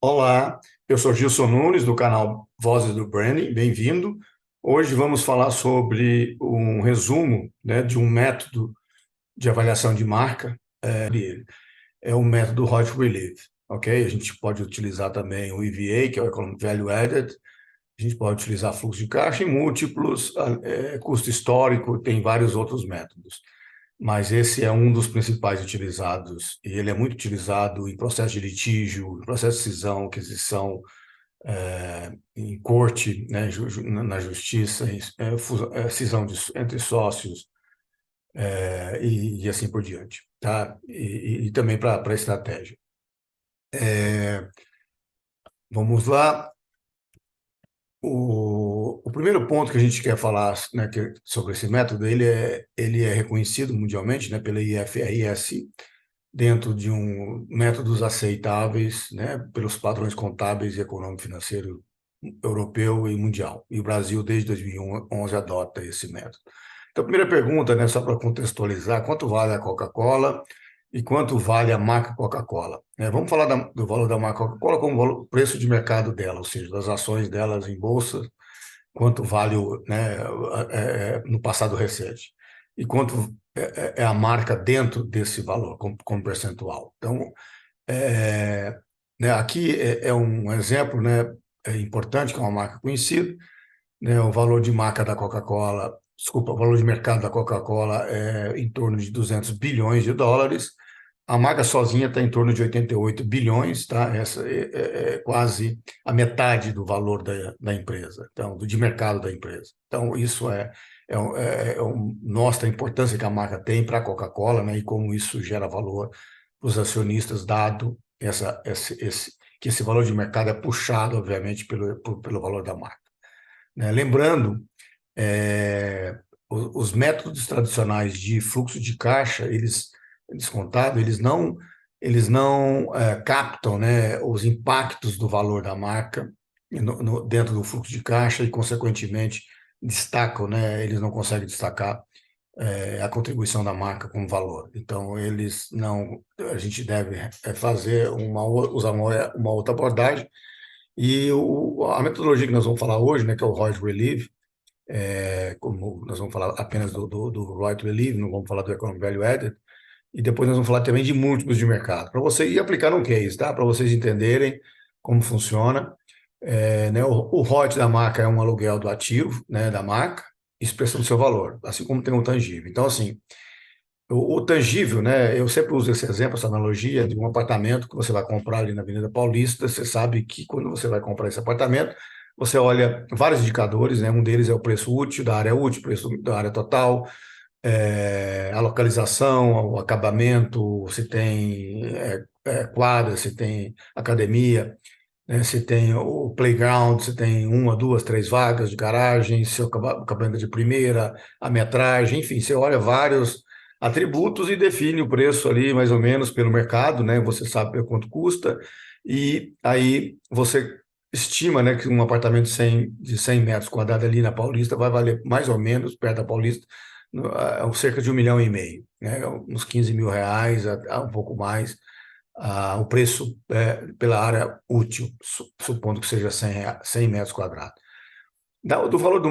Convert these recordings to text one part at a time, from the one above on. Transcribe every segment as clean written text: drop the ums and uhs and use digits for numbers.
Olá, eu sou Gilson Nunes, do canal Vozes do Branding, bem-vindo. Hoje vamos falar sobre um resumo, né, de um método de avaliação de marca. É o método Hot Relief, ok? A gente pode utilizar também o EVA, que é o Economic Value Added, a gente pode utilizar fluxo de caixa em múltiplos, custo histórico, tem vários outros métodos. Mas esse é um dos principais utilizados, e ele é muito utilizado em processo de litígio, em processo de cisão, aquisição, em corte, né, na justiça, cisão entre sócios, e assim por diante, tá? E também para estratégia. Vamos lá. O primeiro ponto que a gente quer falar, né, sobre esse método, ele é reconhecido mundialmente, né, pela IFRS, dentro de métodos aceitáveis, né, pelos padrões contábeis e econômico-financeiro europeu e mundial. E o Brasil, desde 2011, adota esse método. Então, a primeira pergunta, né, só para contextualizar, quanto vale a Coca-Cola e quanto vale a marca Coca-Cola? Vamos falar do valor da marca Coca-Cola como o preço de mercado dela, ou seja, das ações delas em bolsa, quanto vale, né, no passado recente, e quanto é a marca dentro desse valor, como percentual. Então, né, aqui é um exemplo, né, importante, que é uma marca conhecida, né, o valor de marca da Coca-Cola, desculpa, o valor de mercado da Coca-Cola é em torno de 200 bilhões de dólares. A marca sozinha está em torno de 88 bilhões, tá? Essa é quase a metade do valor da empresa, então, de mercado da empresa. Então, isso mostra a importância que a marca tem para a Coca-Cola, né, e como isso gera valor para os acionistas, dado que esse valor de mercado é puxado, obviamente, pelo valor da marca, né? Lembrando, os métodos tradicionais de fluxo de caixa, eles descontado, eles não captam, né, os impactos do valor da marca dentro do fluxo de caixa e, consequentemente, destacam, né, eles não conseguem destacar a contribuição da marca como valor. Então, eles não, a gente deve usar uma outra abordagem. E a metodologia que nós vamos falar hoje, né, que é o Hot Relief, como nós vamos falar apenas do Right Relief, não vamos falar do Economic Value Added, e depois nós vamos falar também de múltiplos de mercado, para você ir aplicar um case, tá? Para vocês entenderem como funciona. Né, o ROIT da marca é um aluguel do ativo, né, da marca, expressando seu valor, assim como tem o tangível. Então, assim, o tangível, né, eu sempre uso esse exemplo, essa analogia de um apartamento que você vai comprar ali na Avenida Paulista. Você sabe que quando você vai comprar esse apartamento, você olha vários indicadores, né? Um deles é o preço útil, preço da área total, a localização, o acabamento, se tem quadra, se tem academia, né, se tem o playground, se tem uma, duas, três vagas de garagem, se o acabamento é de primeira, a metragem, enfim, você olha vários atributos e define o preço ali, mais ou menos, pelo mercado, né? Você sabe quanto custa, e aí você estima, né, que um apartamento de 100 metros quadrados ali na Paulista vai valer mais ou menos, perto da Paulista, cerca de 1,5 milhão, né? Uns 15 mil reais, a um pouco mais, o preço pela área útil, supondo que seja 100 metros quadrados. Do valor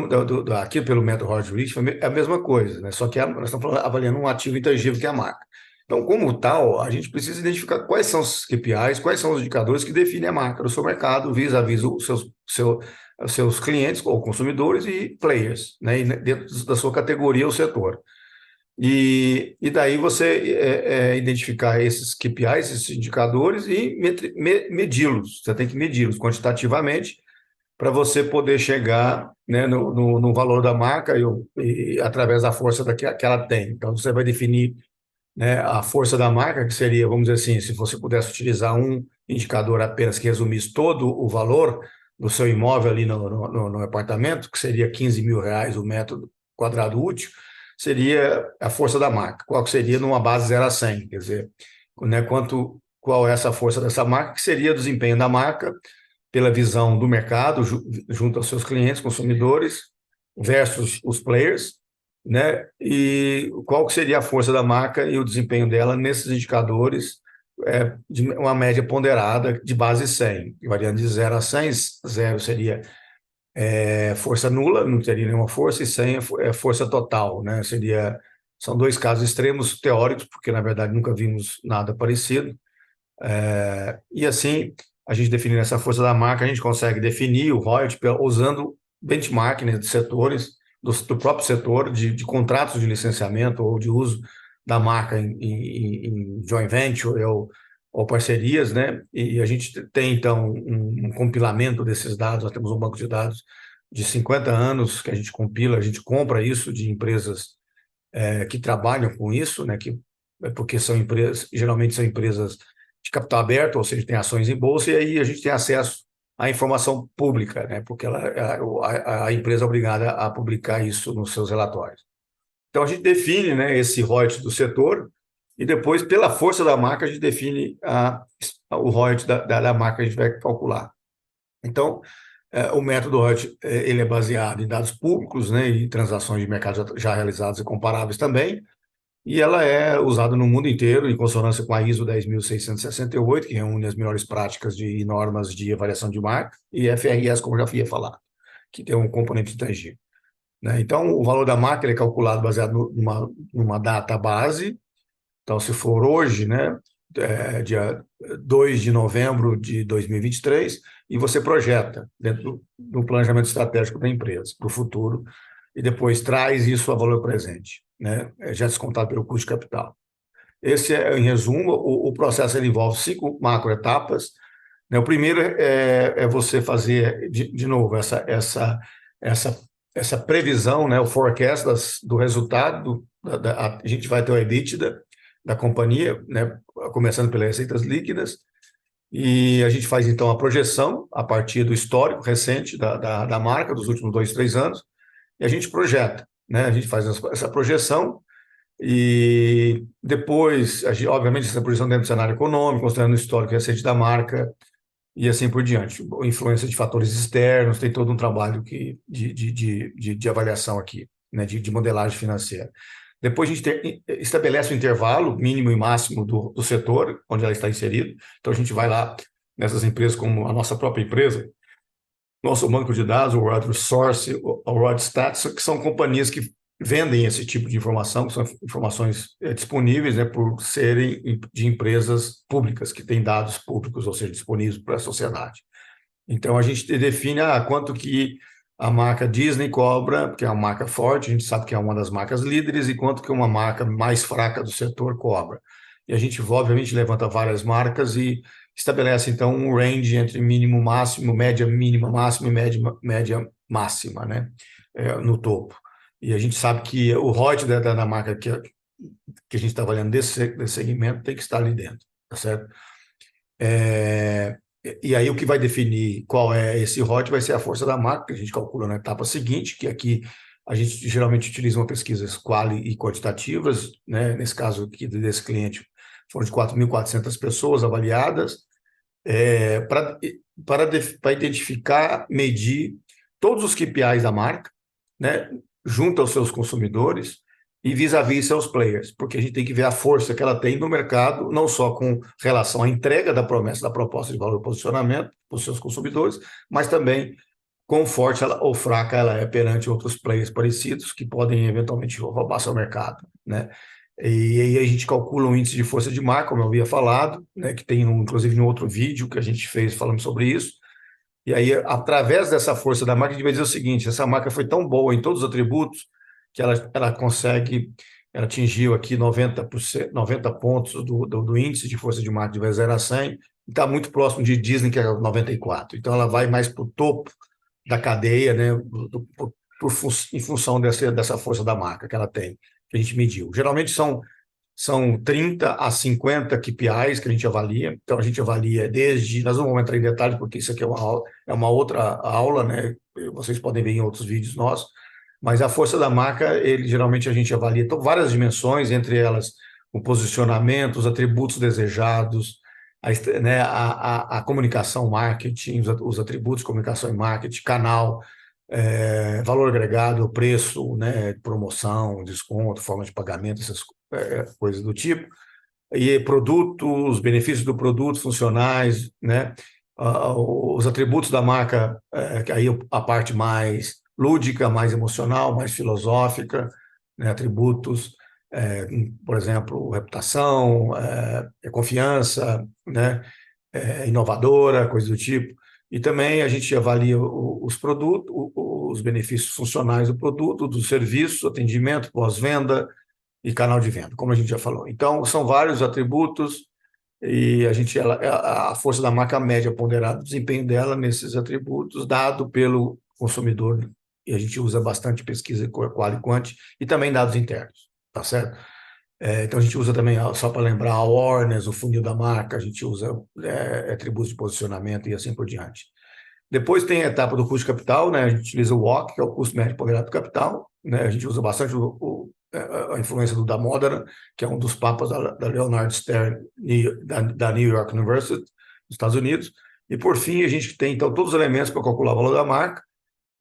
aqui pelo método Howard Rich é a mesma coisa, né? Só que nós estamos avaliando um ativo intangível que é a marca. Então, como tal, a gente precisa identificar quais são os KPIs, quais são os indicadores que definem a marca do seu mercado, vis-à-vis os seus clientes ou consumidores e players, né? E dentro da sua categoria ou setor. E daí você identificar esses KPIs, esses indicadores, e medi-los. Você tem que medi-los quantitativamente para você poder chegar, né, no valor da marca e através da força que ela tem. Então, você vai definir, né, a força da marca, que seria, vamos dizer assim, se você pudesse utilizar um indicador apenas que resumisse todo o valor do seu imóvel ali no apartamento, que seria 15 mil reais o metro quadrado útil, seria a força da marca. Qual que seria numa base 0 a 100? Quer dizer, né, qual é essa força dessa marca, que seria o desempenho da marca pela visão do mercado, junto aos seus clientes, consumidores, versus os players, né? E qual que seria a força da marca e o desempenho dela nesses indicadores, de uma média ponderada de base 100, variando de 0 a 100. 0 seria força nula, não teria nenhuma força, e 100 é força total, né? São dois casos extremos teóricos, porque na verdade nunca vimos nada parecido. E assim, a gente definindo essa força da marca, a gente consegue definir o royalties usando benchmark, né, de setores, do próprio setor, de contratos de licenciamento ou de uso da marca em joint venture ou parcerias, né? E a gente tem, então, um compilamento desses dados. Nós temos um banco de dados de 50 anos que a gente compila, a gente compra isso de empresas que trabalham com isso, né? Porque são empresas, geralmente são empresas de capital aberto, ou seja, tem ações em bolsa, e aí a gente tem acesso à informação pública, né? Porque a empresa é obrigada a publicar isso nos seus relatórios. Então, a gente define, né, esse royalties do setor, e depois, pela força da marca, a gente define o royalties da marca que a gente vai calcular. Então, o método royalties, ele é baseado em dados públicos, né, e transações de mercado já realizadas e comparáveis também, e ela é usada no mundo inteiro, em consonância com a ISO 10.668, que reúne as melhores práticas e normas de avaliação de marca, e FRS, como eu já ia falar, que tem um componente intangível, né? Então, o valor da marca ele é calculado baseado numa data base. Então, se for hoje, né, dia 2 de novembro de 2023, e você projeta dentro do planejamento estratégico da empresa para o futuro, e depois traz isso a valor presente, né, já descontado pelo custo de capital. Esse é, em resumo, o processo ele envolve 5 macroetapas, né? O primeiro é você fazer, de novo, essa, essa previsão, né? O forecast do resultado, a gente vai ter o EBITDA da companhia, né? Começando pelas receitas líquidas, e a gente faz, então, a projeção a partir do histórico recente da marca, dos últimos 2, 3 anos, e a gente projeta, né? A gente faz essa projeção, e depois, obviamente, essa projeção dentro do cenário econômico, considerando o histórico recente da marca, e assim por diante. Influência de fatores externos, tem todo um trabalho de avaliação aqui, né, de modelagem financeira. Depois a gente estabelece o intervalo mínimo e máximo do setor onde ela está inserida. Então a gente vai lá nessas empresas como a nossa própria empresa, nosso banco de dados, o Rod Source, o Rod Stats, que são companhias que vendem esse tipo de informação, que são informações disponíveis, né, por serem de empresas públicas, que têm dados públicos, ou seja, disponíveis para a sociedade. Então, a gente define quanto que a marca Disney cobra, que é uma marca forte, a gente sabe que é uma das marcas líderes, e quanto que uma marca mais fraca do setor cobra. E a gente, obviamente, levanta várias marcas e estabelece, então, um range entre mínimo máximo, média mínima máxima e média máxima, né, no topo. E a gente sabe que o ROIT da marca que a gente está avaliando desse segmento tem que estar ali dentro, tá certo? E aí o que vai definir qual é esse ROIT vai ser a força da marca, que a gente calcula na etapa seguinte, que aqui a gente geralmente utiliza uma pesquisas quali e quantitativas, né? Nesse caso aqui desse cliente, foram de 4.400 pessoas avaliadas, para identificar, medir todos os KPIs da marca, né, junto aos seus consumidores e vis-à-vis seus players, porque a gente tem que ver a força que ela tem no mercado, não só com relação à entrega da promessa, da proposta de valor e posicionamento para os seus consumidores, mas também quão forte ou fraca ela é perante outros players parecidos que podem eventualmente roubar seu mercado, né? E aí a gente calcula um índice de força de marca, como eu havia falado, né, que tem inclusive um outro vídeo que a gente fez falando sobre isso. E aí, através dessa força da marca, a gente vai dizer o seguinte: essa marca foi tão boa em todos os atributos que ela atingiu aqui 90%, 90 pontos do índice de força de marca de 0 a 100, e está muito próximo de Disney, que é 94. Então, ela vai mais para o topo da cadeia, né, em função dessa força da marca que ela tem, que a gente mediu. Geralmente são 30 a 50 KPIs que a gente avalia. Então, a gente avalia desde... Nós não vamos entrar em detalhes, porque isso aqui é uma outra aula, né? Vocês podem ver em outros vídeos nossos. Mas a força da marca, geralmente a gente avalia várias dimensões, entre elas o posicionamento, os atributos desejados, né, a comunicação marketing, os atributos de comunicação e marketing, canal, valor agregado, preço, né, promoção, desconto, forma de pagamento, essas coisas do tipo, e produtos, benefícios do produto, funcionais, né, os atributos da marca, que aí a parte mais lúdica, mais emocional, mais filosófica, né, atributos, por exemplo, reputação, confiança, né, inovadora, coisa do tipo. E também a gente avalia os produtos, os benefícios funcionais do produto, do serviço, atendimento, pós-venda e canal de venda, como a gente já falou. Então, são vários atributos e a força da marca média ponderada, o desempenho dela nesses atributos, dado pelo consumidor, e a gente usa bastante pesquisa qual e quant, e também dados internos, tá certo? Então, a gente usa também, só para lembrar, a awareness, o funil da marca, a gente usa atributos de posicionamento e assim por diante. Depois tem a etapa do custo de capital, né? A gente utiliza o WOC, que é o custo médio ponderado do capital, né? A gente usa bastante a influência do Damodaran, que é um dos papas da Leonard Stern, da New York University, nos Estados Unidos. E, por fim, a gente tem, então, todos os elementos para calcular o valor da marca,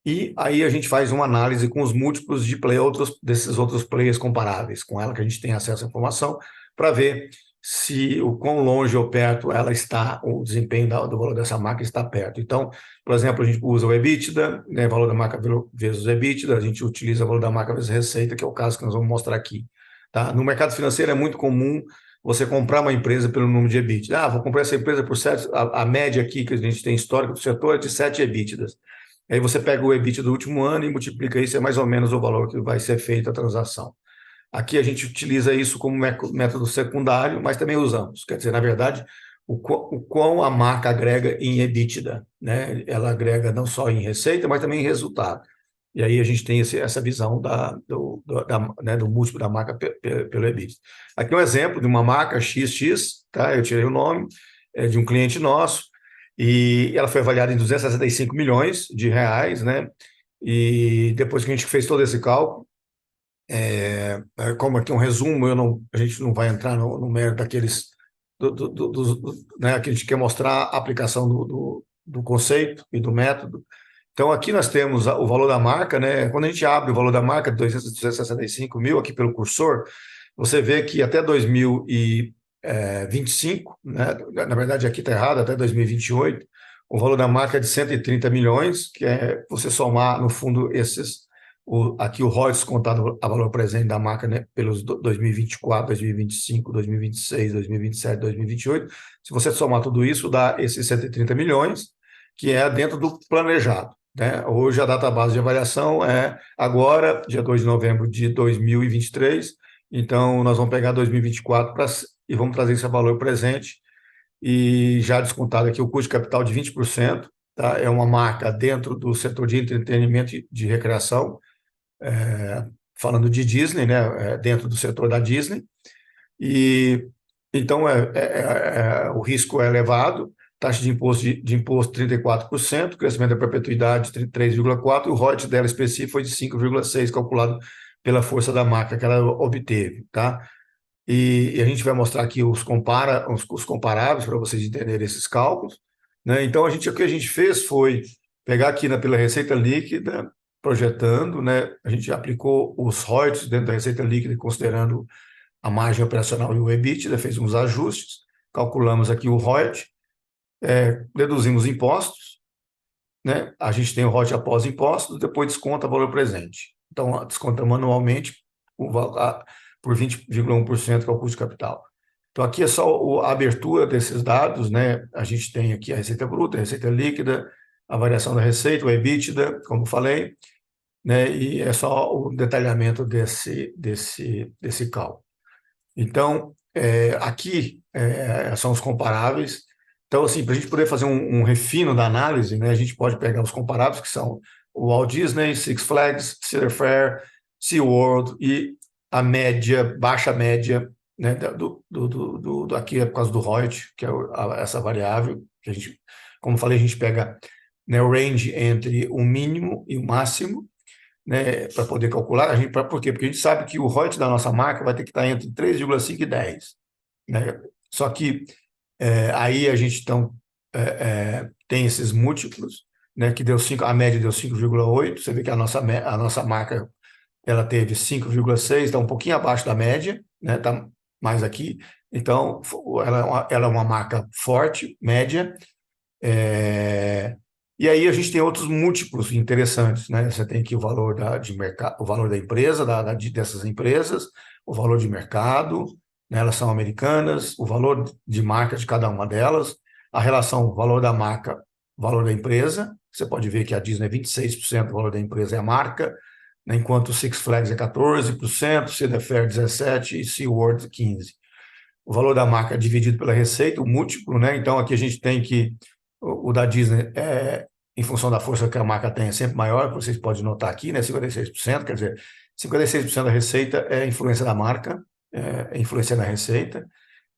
e aí a gente faz uma análise com os múltiplos de desses outros players comparáveis, com ela que a gente tem acesso à informação, para ver se o quão longe ou perto ela está, o desempenho do valor dessa marca está perto. Então, por exemplo, a gente usa o EBITDA, né, valor da marca vezes EBITDA, a gente utiliza o valor da marca vezes receita, que é o caso que nós vamos mostrar aqui. Tá? No mercado financeiro é muito comum você comprar uma empresa pelo número de EBITDA. Vou comprar essa empresa por 7, a média aqui que a gente tem histórico do setor é de 7 EBITDAs. Aí você pega o EBIT do último ano e multiplica isso, é mais ou menos o valor que vai ser feita a transação. Aqui a gente utiliza isso como método secundário, mas também usamos. Quer dizer, na verdade, o quão a marca agrega em EBITDA, né? Ela agrega não só em receita, mas também em resultado. E aí a gente tem essa visão né, do múltiplo da marca pelo EBITDA. Aqui é um exemplo de uma marca XX, tá? Eu tirei o nome, de um cliente nosso, e ela foi avaliada em 265 milhões de reais, né? E depois que a gente fez todo esse cálculo, como aqui um resumo, a gente não vai entrar no mérito daqueles, né, que a gente quer mostrar a aplicação do conceito e do método. Então, aqui nós temos o valor da marca, né? Quando a gente abre o valor da marca de 265 mil aqui pelo cursor, você vê que até 2025, né? Na verdade aqui está errado, até 2028, o valor da marca é de 130 milhões, que é você somar, no fundo, aqui o ROI descontado a valor presente da marca, né, pelos 2024, 2025, 2026, 2027, 2028. Se você somar tudo isso, dá esses 130 milhões, que é dentro do planejado. Né? Hoje a database de avaliação é agora, dia 2 de novembro de 2023, então nós vamos pegar 2024 e vamos trazer esse valor presente, e já descontado aqui o custo de capital de 20%, tá? É uma marca dentro do setor de entretenimento e de recreação, falando de Disney, né? Dentro do setor da Disney, e então o risco é elevado, taxa de imposto 34%, crescimento da perpetuidade 33,4%, e o ROIC dela específico foi de 5,6%, calculado pela força da marca que ela obteve, tá? E a gente vai mostrar aqui os comparáveis para vocês entenderem esses cálculos, né? Então, o que a gente fez foi pegar aqui pela receita líquida, projetando, né? A gente aplicou os royalties dentro da receita líquida, considerando a margem operacional e o EBITDA, fez uns ajustes, calculamos aqui o royalties, deduzimos impostos, né? A gente tem o royalties após impostos, depois desconta o valor presente. Então, desconta manualmente por 20,1%, que é o custo de capital. Então, aqui é só a abertura desses dados, né? A gente tem aqui a receita bruta, a receita líquida, a variação da receita, o EBITDA, como falei, né? E é só o detalhamento desse cálculo. Então, aqui são os comparáveis. Então, assim, para a gente poder fazer um refino da análise, né, a gente pode pegar os comparáveis, que são o Walt Disney, Six Flags, Cedar Fair, SeaWorld e a média, baixa média, né, aqui é por causa do ROIT, que é essa variável, que a gente, como falei, a gente pega, né, o range entre o mínimo e o máximo, né, para poder calcular. Por quê? Porque a gente sabe que o ROIT da nossa marca vai ter que estar entre 3,5 e 10. Né? Só que aí a gente tem esses múltiplos, né, que deu 5, a média deu 5,8. Você vê que a nossa marca ela teve 5,6, está um pouquinho abaixo da média, né, está mais aqui. Então, ela é uma marca forte, média. É, e aí a gente tem outros múltiplos interessantes, né? Você tem aqui o valor de mercado, o valor da empresa, dessas empresas, o valor de mercado, né? Elas são americanas, o valor de marca de cada uma delas, a relação valor da marca, valor da empresa. Você pode ver que a Disney é 26% do valor da empresa é a marca, né? Enquanto o Six Flags é 14%, Cedar Fair 17% e SeaWorld 15%. O valor da marca dividido pela receita, o múltiplo, né? Então aqui a gente tem que o da Disney em função da força que a marca tem, é sempre maior, vocês podem notar aqui, né? 56%, quer dizer, 56% da receita é influência da marca, é influência na receita.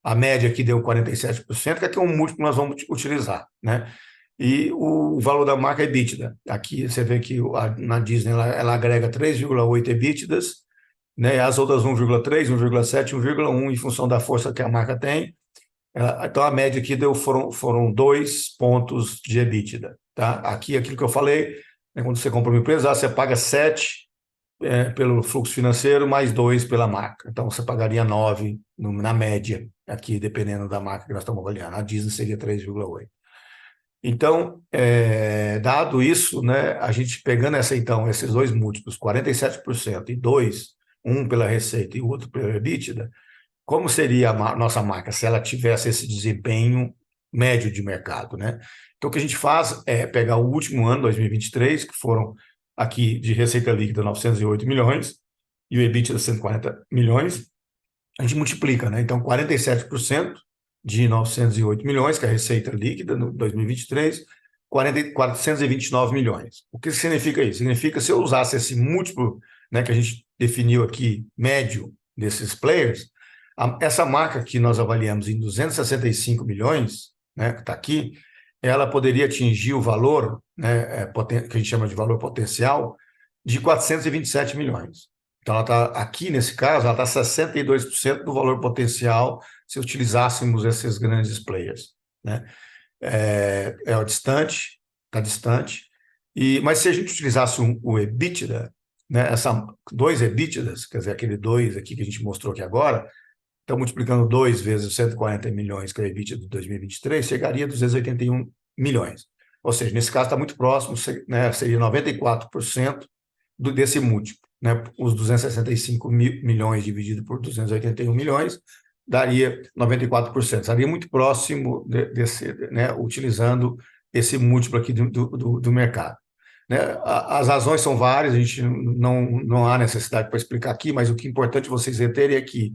A média aqui deu 47%, que aqui é um múltiplo que nós vamos utilizar, né? E o valor da marca é EBITDA. Aqui você vê que na Disney ela agrega 3,8 EBITDAs, né? As outras 1,3, 1,7, 1,1 em função da força que a marca tem. Então, a média aqui foram 2 pontos de EBITDA. Tá? Aqui, aquilo que eu falei, né, quando você compra uma empresa, você paga 7 pelo fluxo financeiro, mais 2 pela marca. Então, você pagaria 9 na média, aqui, dependendo da marca que nós estamos avaliando. A Disney seria 3,8. Então, dado isso, né, a gente pegando então, esses dois múltiplos, 47% e 2, um pela receita e o outro pela EBITDA, como seria a nossa marca se ela tivesse esse desempenho médio de mercado, né? Então, o que a gente faz é pegar o último ano, 2023, que foram aqui de receita líquida 908 milhões e o EBITDA 140 milhões, a gente multiplica, né? Então, 47% de 908 milhões, que é a receita líquida no 2023, 429 milhões. O que significa isso? Significa se eu usasse esse múltiplo, né, que a gente definiu aqui, médio desses players, essa marca que nós avaliamos em 265 milhões, né, que está aqui, ela poderia atingir o valor, né, que a gente chama de valor potencial, de 427 milhões. Então, ela está aqui, nesse caso, ela está 62% do valor potencial se utilizássemos esses grandes players, né? Distante, está distante. Mas se a gente utilizasse o EBITDA, né, dois EBITDAs, quer dizer, aquele 2 aqui que a gente mostrou aqui agora, então multiplicando 2 vezes 140 milhões, que é o EBITDA de 2023, chegaria a 281 milhões. Ou seja, nesse caso está muito próximo, né, seria 94% desse múltiplo. Né? Os 265 milhões dividido por 281 milhões daria 94%. Estaria muito próximo desse, né, utilizando esse múltiplo aqui do mercado. Né? As razões são várias, a gente não há necessidade para explicar aqui, mas o que é importante vocês entenderem é que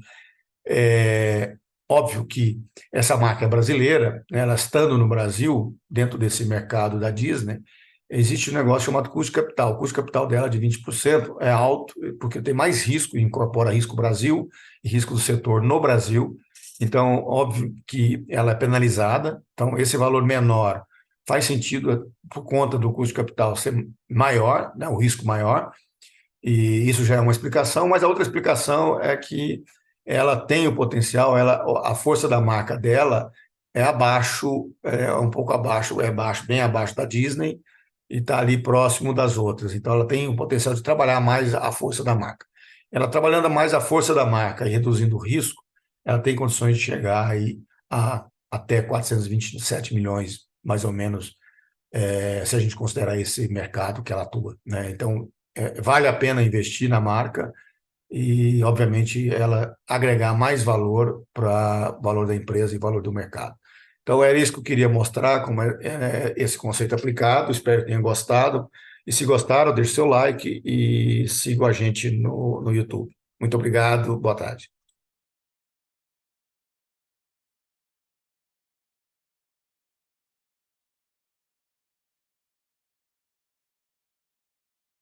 óbvio que essa marca é brasileira, né, ela estando no Brasil, dentro desse mercado da Disney, existe um negócio chamado custo de capital. O custo de capital dela de 20% é alto, porque tem mais risco, incorpora risco Brasil e risco do setor no Brasil. Então, óbvio que ela é penalizada. Então, esse valor menor faz sentido por conta do custo de capital ser maior, né, o risco maior, e isso já é uma explicação, mas a outra explicação é que ela tem o potencial, a força da marca dela é abaixo, um pouco abaixo, bem abaixo da Disney, e está ali próximo das outras. Então, ela tem o potencial de trabalhar mais a força da marca. Ela trabalhando mais a força da marca e reduzindo o risco, ela tem condições de chegar aí a até 427 milhões, mais ou menos, se a gente considerar esse mercado que ela atua, né? Então, vale a pena investir na marca e, obviamente, ela agregar mais valor para o valor da empresa e valor do mercado. Então, era isso que eu queria mostrar, como esse conceito aplicado. Espero que tenham gostado. E se gostaram, deixe seu like e siga a gente no YouTube. Muito obrigado, boa tarde.